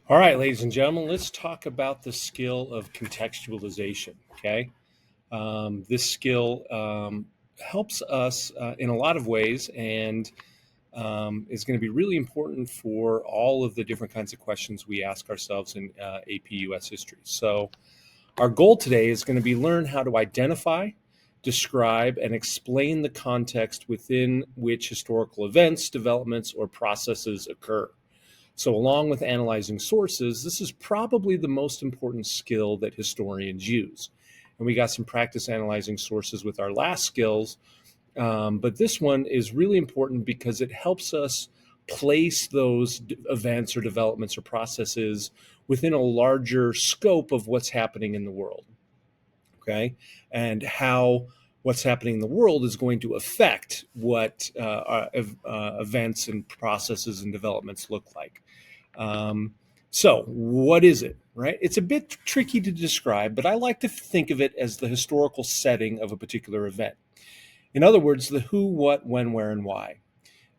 All right, ladies and gentlemen, let's talk about the skill of contextualization. Okay. This skill helps us in a lot of ways and is going to be really important for all of the different kinds of questions we ask ourselves in AP US history. So, our goal today is going to be learn how to identify, describe, and explain the context within which historical events, developments, or processes occur. So, along with analyzing sources, this is probably the most important skill that historians use. And we got some practice analyzing sources with our last skills, but this one is really important because it helps us place those events or developments or processes within a larger scope of what's happening in the world. Okay. And how what's happening in the world is going to affect what events and processes and developments look like. So, what is it, right? It's a bit tricky to describe, but I like to think of it as the historical setting of a particular event. In other words, the who, what, when, where, and why.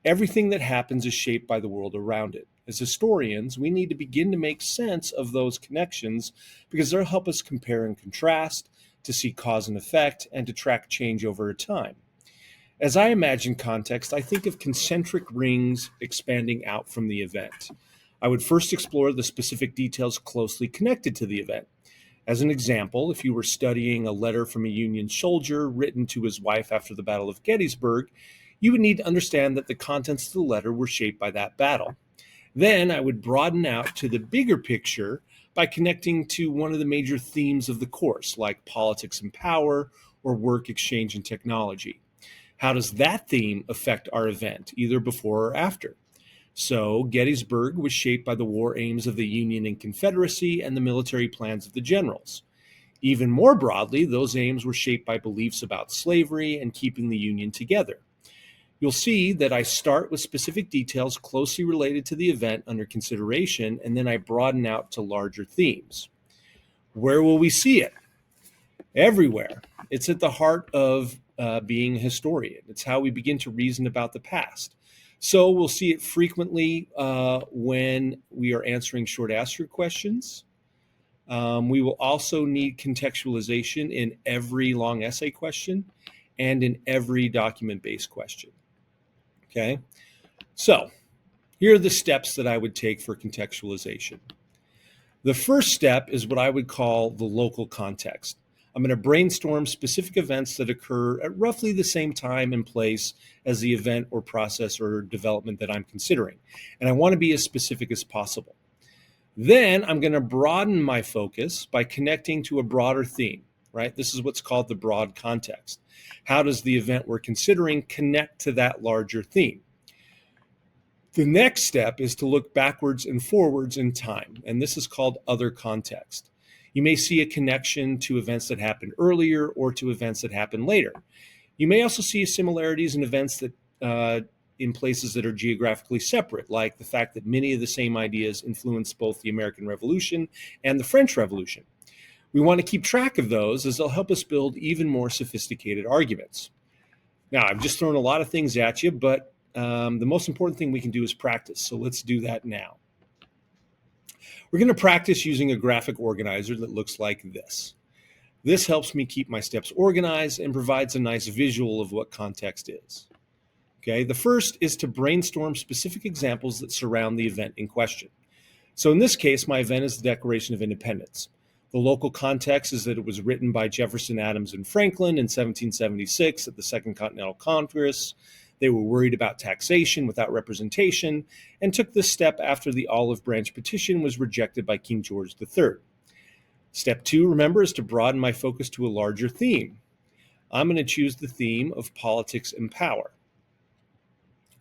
Everything that happens is shaped by the world around it. As historians, we need to begin to make sense of those connections because they'll help us compare and contrast, to see cause and effect, and to track change over time. As I imagine context, I think of concentric rings expanding out from the event. I would first explore the specific details closely connected to the event. As an example, if you were studying a letter from a Union soldier written to his wife after the Battle of Gettysburg, you would need to understand that the contents of the letter were shaped by that battle. Then I would broaden out to the bigger picture by connecting to one of the major themes of the course, like politics and power or work exchange and technology. How does that theme affect our event, either before or after? So, Gettysburg was shaped by the war aims of the Union and Confederacy and the military plans of the generals. Even more broadly, those aims were shaped by beliefs about slavery and keeping the Union together. You'll see that I start with specific details closely related to the event under consideration, and then I broaden out to larger themes. Where will we see it? Everywhere. It's at the heart of being a historian. It's how we begin to reason about the past. So we'll see it frequently when we are answering short answer questions. We will also need contextualization in every long essay question and in every document-based question. Okay, so here are the steps that I would take for contextualization. The first step is what I would call the local context. I'm going to brainstorm specific events that occur at roughly the same time and place as the event or process or development that I'm considering. And I want to be as specific as possible. Then I'm going to broaden my focus by connecting to a broader theme, right? This is what's called the broad context. How does the event we're considering connect to that larger theme? The next step is to look backwards and forwards in time, and this is called other context. You may see a connection to events that happened earlier or to events that happened later. You may also see similarities in events that in places that are geographically separate, like the fact that many of the same ideas influenced both the American Revolution and the French Revolution. We want to keep track of those as they'll help us build even more sophisticated arguments. Now, I've just thrown a lot of things at you, but the most important thing we can do is practice. So let's do that now. We're going to practice using a graphic organizer that looks like this. This helps me keep my steps organized and provides a nice visual of what context is. Okay, the first is to brainstorm specific examples that surround the event in question. So in this case, my event is the Declaration of Independence. The local context is that it was written by Jefferson, Adams, and Franklin in 1776 at the Second Continental Congress. They were worried about taxation without representation and took this step after the Olive Branch Petition was rejected by King George III. Step 2, remember, is to broaden my focus to a larger theme. I'm going to choose the theme of politics and power.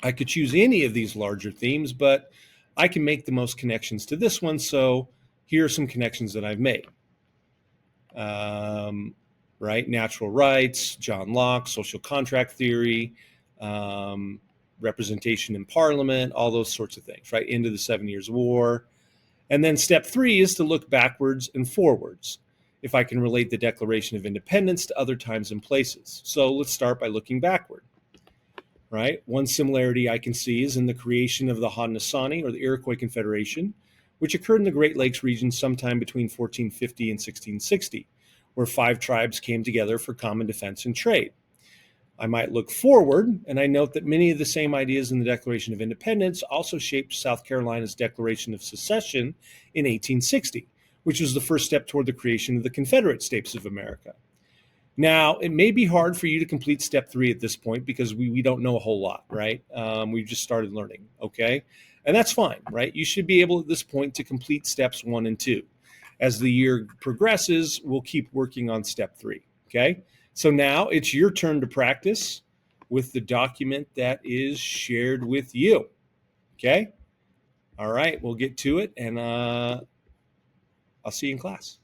I could choose any of these larger themes, but I can make the most connections to this one, so here are some connections that I've made. Right, natural rights, John Locke, social contract theory, representation in Parliament, all those sorts of things, right, into the 7 Years' War. And then step 3 is to look backwards and forwards, if I can relate the Declaration of Independence to other times and places. So let's start by looking backward. Right? One similarity I can see is in the creation of the Haudenosaunee or the Iroquois Confederation, which occurred in the Great Lakes region sometime between 1450 and 1660, where 5 tribes came together for common defense and trade. I might look forward, and I note that many of the same ideas in the Declaration of Independence also shaped South Carolina's Declaration of Secession in 1860, which was the first step toward the creation of the Confederate States of America. Now, it may be hard for you to complete step 3 at this point because we don't know a whole lot, right? We've just started learning, okay? And that's fine, right? You should be able at this point to complete steps 1 and 2. As the year progresses, we'll keep working on step 3, okay? So now it's your turn to practice with the document that is shared with you, okay? All right, we'll get to it, and I'll see you in class.